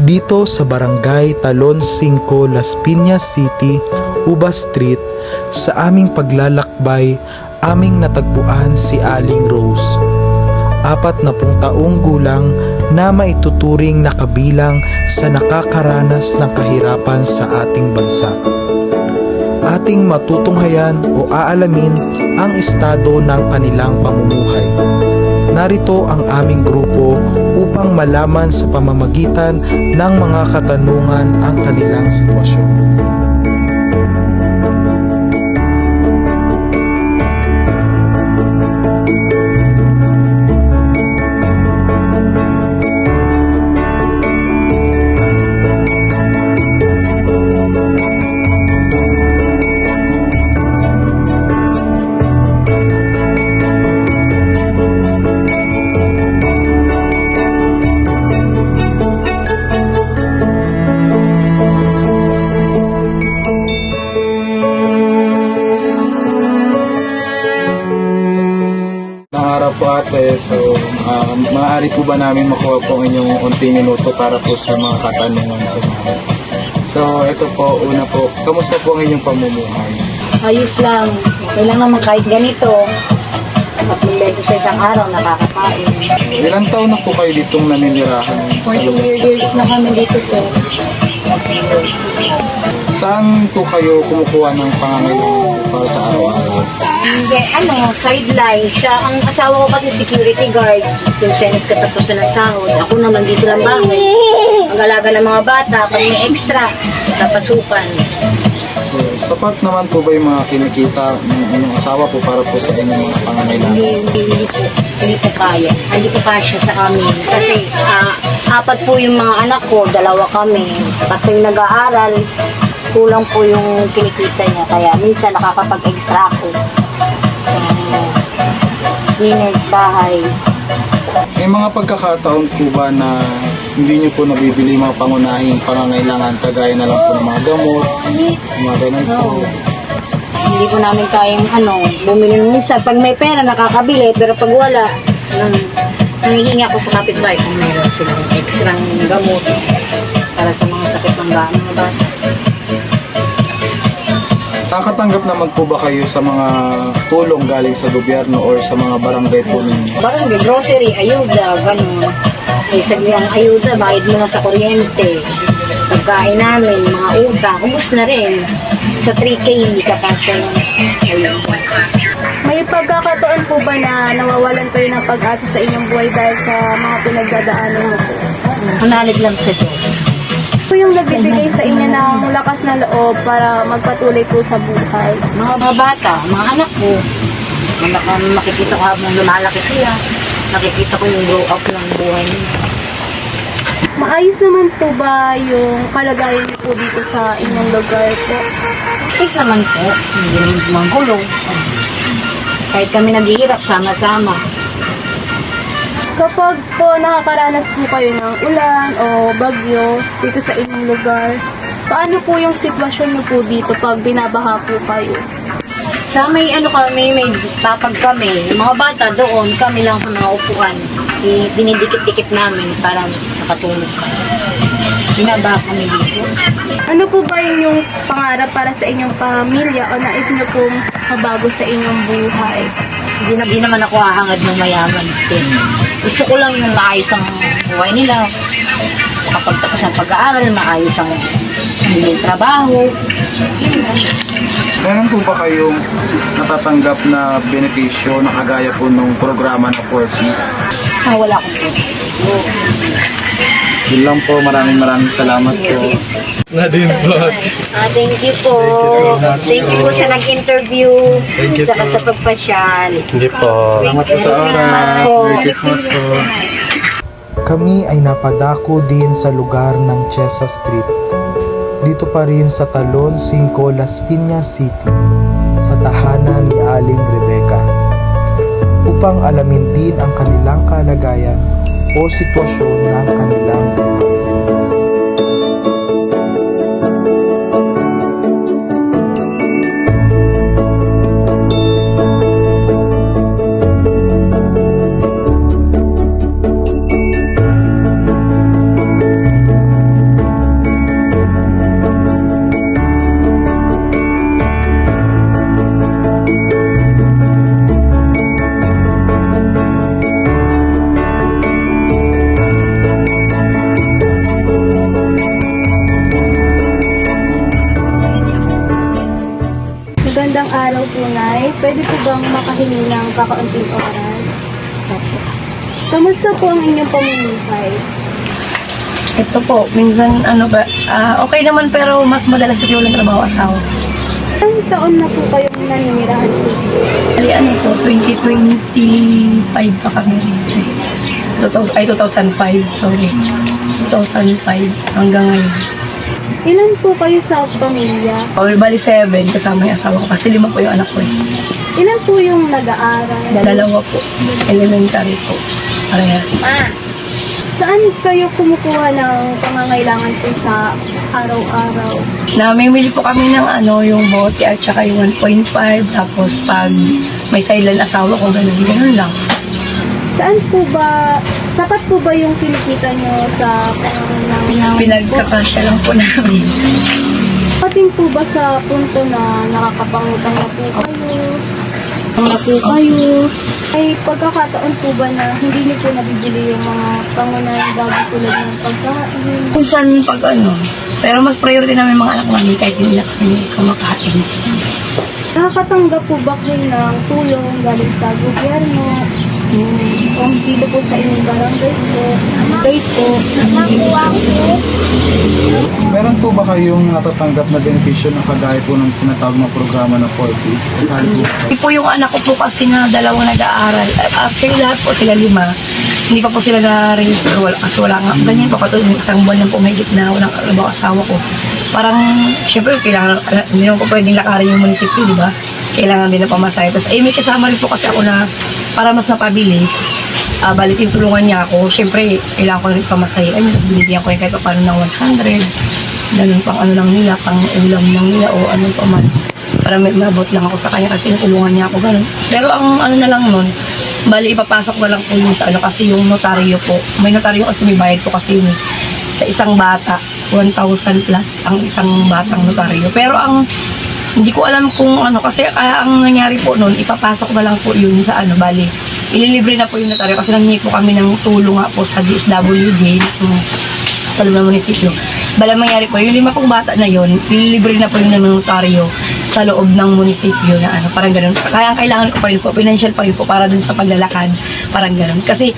dito sa Barangay Talon 5, Las Piñas City, Uba Street. Sa aming paglalakbay, aming natagpuan si Aling Rose, 40 taong gulang na maituturing na kabilang sa nakakaranas ng kahirapan sa ating bansa. Ating matutunghayan o aalamin ang estado ng kanilang pamumuhay. Narito ang aming grupo upang malaman sa pamamagitan ng mga katanungan ang kanilang sitwasyon. Po ate, so maaari po ba namin makuha po ang inyong unting minuto para po sa mga katanungan po namin? So ito po, una po, kamusta po ang inyong pamumuhay? Ayos lang. Okay lang naman kahit ganito. 3 beses sa isang araw nakakakain. Ilang taon na po kayo ditong naninirahan sa 14 lugar? years na kami dito sir. Saan po kayo kumukuha ng pangangailangan para sa araw-araw? Hindi, sideline. Siya, ang asawa ko kasi security guard. Yung siya katapusan ng sahod. Ako naman dito lang bahay. Mag-alaga ng mga bata, pag may extra, sa pasukan. So, sapat naman po ba yung mga kinikita ng inyong asawa po para po sa inyong mga pangangailangan? Hindi ko kaya. Hindi ko kasya sa amin. Kasi 4 po yung mga anak ko, 2 kami. 3 yung nag-aaral. Kulang po yung kinikita niya. Kaya minsan nakakapag-extra ako. Cleaners bahay. May mga pagkakataon po ba na hindi niyo po nabibili mga pangunahing pangangailangan kagaya na lang po ng mga gamot, mga ganun po? Hindi po namin kayang bumili ng minsan. Pag may pera, nakakabili. Pero pag wala, nangihingi ako sa kapitbahay kung meron silang extra gamot para sa mga sakit ng mga bata. Nakatanggap naman po ba kayo sa mga tulong galing sa gobyerno or sa mga barangay po ninyo? Barangay, grocery, ayuda, gano'n. May sabihan ayuda, bayad mo na sa kuryente. Pagkain namin, mga utang, ubos na rin. Sa 3K, hindi ka kasya ng ayuda. May pagkakataon po ba na nawawalan kayo ng pag-asa sa inyong buhay dahil sa mga pinagdadaanan mo po? Manalig lang sa Diyos. Po yung nagbibigay sa inyo ng lakas na loob para magpatuloy po sa buhay. Mga bata, mga anak ko, makikita ko habang lumalaki sila, nakikita ko yung grow up ng buhay nila. Maayos naman po ba yung kalagayan niyo po dito sa inyong lugar po? Ayos naman po, hindi naman mangkulong. Kahit kami naghihirap, sama-sama. Kapag po nakakaranas po kayo ng ulan o bagyo dito sa inyong lugar, paano po yung sitwasyon niyo po dito pag binabaha po kayo? Sa may kami, may tapag kami. Yung mga bata doon, kami lang sa mga upuan. Dinidikit-dikit namin para makatulog. Binaba kami dito. Ano po ba yung pangarap para sa inyong pamilya o nais niyo pong mabago sa inyong buhay? Hindi naman ako hahangad ng mayaman. Gusto ko lang yung maayos ang buhay nila. Makapagtapos ng pag-aaral, maayos ang trabaho. Meron po ba kayong natatanggap na benepisyo na kagaya po ng programa na 4Ps? Wala akong po. Yun lang po, maraming salamat po. Thank you po. Thank you po sa nag-interview. Saka sa pagpasyal. Hindi po. Salamat po sa oras. Merry Christmas po. Kami ay napadako din sa lugar ng Chesa Street. Dito pa rin sa Talon 5, Las Piñas City, sa tahanan ni Aling Rebecca, upang alamin din ang kanilang kalagayan o sitwasyon ng kanilang buhay. bang makahingi ng kakaunting oras? Kamusta po ang inyong pamumuhay? Ito po, minsan okay naman pero mas madalas kasi walang trabaho asawa. Ilang taon na po kayong naninirahan dito? Ay 2025 pa kami rito. 2005, sorry. 2005 hanggang ngayon. Ilan po kayo sa pamilya? Bali 7 kasama yung asawa ko kasi 5 po yung anak ko eh. Ilan po yung nag-aaral? 2 po, elementary po. Parehas. Saan kayo kumukuha ng pangangailangan po sa araw-araw? Namimili po kami ng yung bote at saka yung 1.5 tapos pag may silent asawa ko ganun lang. Saan po ba, sapat po ba yung kinikita nyo sa pangangailangan? Pinagkakasya lang po namin. Pating po ba sa punto na nakakapangutang na po kayo? Ay pagkakataon po ba na hindi niyo po nabibili yung mga pangunahing bagay tulad ng pagkain? Minsan pag pero mas priority namin mga anak namin kahit hindi na kami kumakain. Nakakatanggap po ba kayo ng tulong galing sa gobyerno? Kung dito po sa inyong barangay po. Meron po ba kayong natatanggap na benepisyo ng kagaya po ng tinatawag na programa na 4Ps? Hindi po yung anak ko po kasi na 2 nag-aaral. Actually lahat po sila 5. Hindi pa po sila na-register kasi wala nga. Ganyan po katulad ng isang buwan lang pumigit na walang trabaho asawa ko. Parang, syempre, kailangan, hindi naman po pwedeng lakarin yung munisipyo, di ba? Kailangan din na pamasahe. Tapos, may kasama rin po kasi ako na para mas mapabilis. Bali, tinutulungan niya ako. Syempre, kailangan ko rin pamasahe. Tapos, binibigyan ko yung kahit pa paano ng 100. Ganun pang lang nila, pang ulam lang nila o ano pa man. Para may mabot lang ako sa kanya kasi tinutulungan niya ako. Ganun. Pero ang na lang nun, bali, ipapasok na lang po yun sa kasi yung notaryo po. May notaryo kasi may bayad po kasi yun sa isang bata. 1,000 plus ang isang batang notaryo. Pero hindi ko alam kung kasi ang nangyari po noon, ipapasok na lang po yun sa bali. Ililibre na po yung notaryo kasi nanghingi po kami ng tulong nga po sa DSWD sa loob ng munisipyo. Bali, mangyari po, yung 5 pong bata na yun, ililibre na po yun ng notaryo sa loob ng munisipyo na parang ganun. Kaya ang kailangan ko pa rin po, financial pa rin po para dun sa paglalakad, parang ganun. Kasi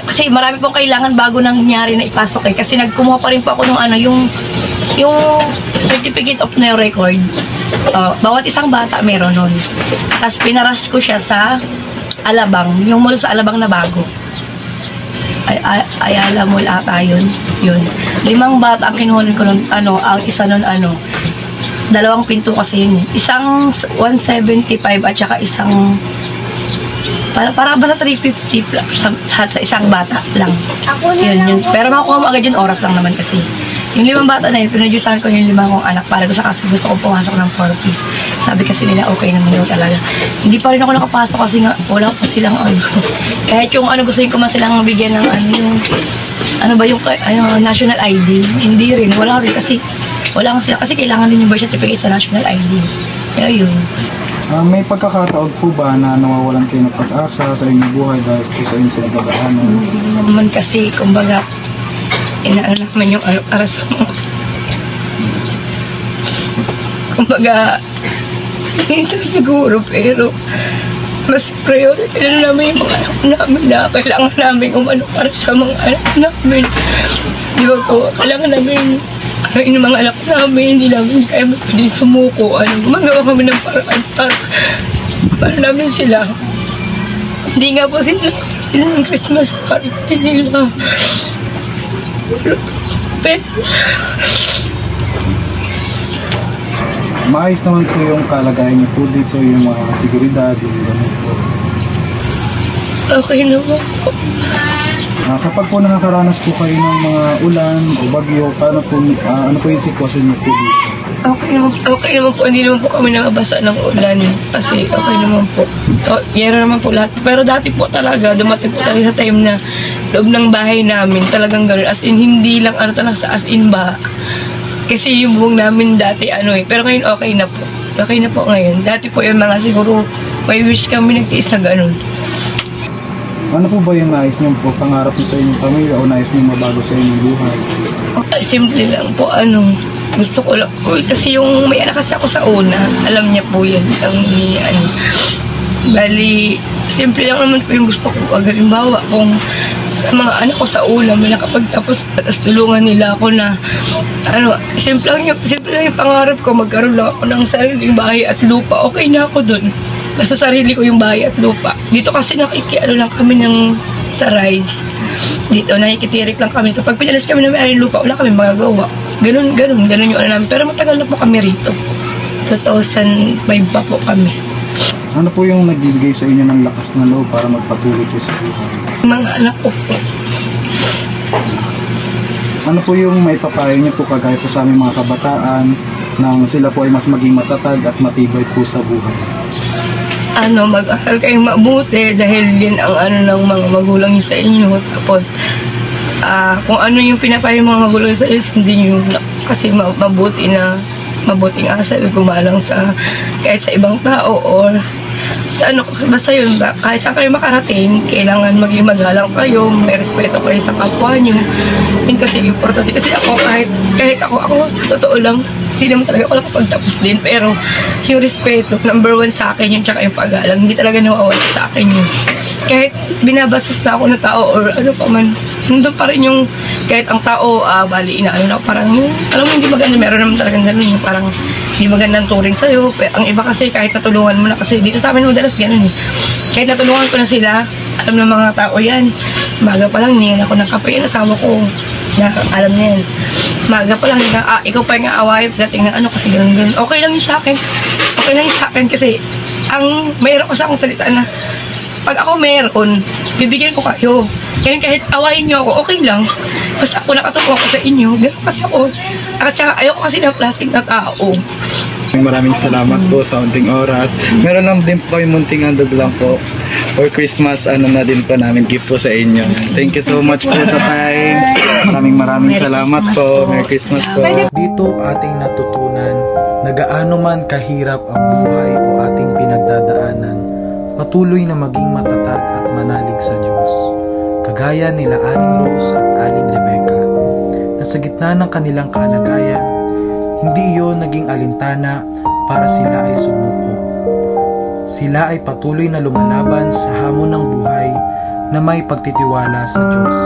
kasi marami pong kailangan bago nangyari na ipasok kasi nagkumuha pa rin po ako nung yung certificate of no record. Bawat isang bata meron nun. Tapos pinarush ko siya sa Alabang, yung mall sa Alabang na bago. Ayala Mall ata yun. 5 bata ang kinuha ko nun, ang isa nun 2 pinto kasi yun. Isang 175 at saka isang para basta 350 plus sa isang bata lang. Yun. Pero makukuha mo agad yun, oras lang naman kasi. Yung 5 bata na yun, pinadyusahan ko yung 5 kong anak para kasi gusto ko pumasok ng 4Ps. Sabi kasi nila okay naman yun talaga. Hindi pa rin ako nakapasok kasi nga wala pa silang kahit yung gusto ko man silang bigyan ng yung national ID. Hindi rin, wala rin kasi wala sila kasi kailangan din yung birth certificate sa national ID. Kaya yun. May pagkakataon po ba na nawawalan kayo ng pag-asa sa inyong buhay dahil po sa inyong pinagdadaanan? Hindi naman kasi, kumbaga, inaanak man yung aras mo. Kumbaga, minsan siguro, pero mas priority na namin yung mga anak namin na kailangan namin para sa mga anak namin. Di ba po, kailangan namin yung mga anak namin, hindi namin kaya pwede sumuko. Gumagawa kami ng paraan para namin sila. Hindi nga po sila ng Christmas party nila. Maayos naman po yung kalagayan niyo po dito, yung mga seguridad, yung gano'n po. Okay naman po. Kapag po nakakaranas po kayo ng mga ulan o bagyo, ano po yung sitwasyon niyo po dito? Okay naman po. Hindi naman po kami nakabasa ng ulan. Kasi okay naman po. Yero naman po lahat. Pero dati po talaga, dumating po talaga sa time na loob ng bahay namin, talagang gano'n. As in, hindi lang talaga sa as in ba. Kasi yung buong namin dati pero ngayon okay na po. Okay na po ngayon. Dati po yung mga siguro may wish kami nagtiis na gano'n. Ano po ba yung nais niyo po? Pangarap niyo sa inyong pamilya o nais niyo mabago sa inyong buhay? Simple lang po, Gusto ko lang po. Kasi yung may anak kasi ako sa una, alam niya po yun. Bali, simple lang naman po yung gusto ko. Pag halimbawa, kung sa mga anak ko sa una, may nakapagtapos, tapos tulungan nila ako na, simple lang yung pangarap ko, magkaroon lang ako ng sariling bahay at lupa. Okay na ako dun. Basta sarili ko yung bahay at lupa. Dito kasi lang kami sa rides. Dito, nakikitirik lang kami. So, pag pinalis kami na may lupa, wala kami magagawa. Ganun yung namin. Pero matagal na po kami rito. 2005 pa po kami. Ano po yung nagbibigay sa inyo ng lakas na loob para magpatuloy po sa buhay? Mga anak ko po. Ano po yung maipapayo niyo po kagaya po sa aming mga kabataan nang sila po ay mas maging matatag at matibay po sa buhay? Mag-aral kayong mabuti dahil din ang ng mga magulang niyo sa inyo. Tapos, kung ano yung pinapayo ng mga magulang sa inyo, sundin nyo kasi mabuting asa, gumalang kahit sa ibang tao or sa basta yun, kahit saan kayo makarating, kailangan maging magalang kayo, may respeto kayo sa kapwa nyo. Yun kasi importante. Kasi ako, kahit ako sa totoo lang, hindi naman talaga ako nakapagtapos din. Pero yung respeto, number 1 sa akin yun, tsaka yung pag-aalang, hindi talaga nawawala sa akin yun. Kahit binabastos na ako ng tao or ano pa man, nandun pa rin yung, kahit ang tao, na parang, alam mo, hindi maganda, meron naman talagang ganun, yung parang, hindi magandang turing sa'yo. Ang iba kasi, kahit natulungan mo na, kasi dito sa amin madalas ganun eh. Kahit natulungan ko na sila, alam ng mga tao yan, maga pa lang, niyan ako ng kape, yung asawa ko, na alam niya yan. Maga pa lang, ikaw pa yung aaway, dating na kasi ganun. Okay lang yun sa akin. Okay lang yun sa akin kasi, mayroon ko sa akong salita na, pag ako meron, bibigyan ko kayo. Kaya kahit awayin nyo ako, okay lang. Basta ako nakatulong ako sa inyo. Ganun kasi ako. At saka ayoko kasi ng plastic na tao. Maraming salamat po sa unting oras. Meron lang din po kayo munting handog lang po. For Christmas, na din po namin gift po sa inyo. Thank you so much po sa time. Maraming salamat po. Merry Christmas po. Dito ating natutunan na gaano man kahirap ang buhay o ating pinagdadaanan, patuloy na maging matatag at manalig sa Diyos. Kagaya nila Aling Rose at Aling Rebecca, na sa gitna ng kanilang kalagayan, hindi iyon naging alintana para sila ay sumuko. Sila ay patuloy na lumalaban sa hamon ng buhay na may pagtitiwala sa Diyos.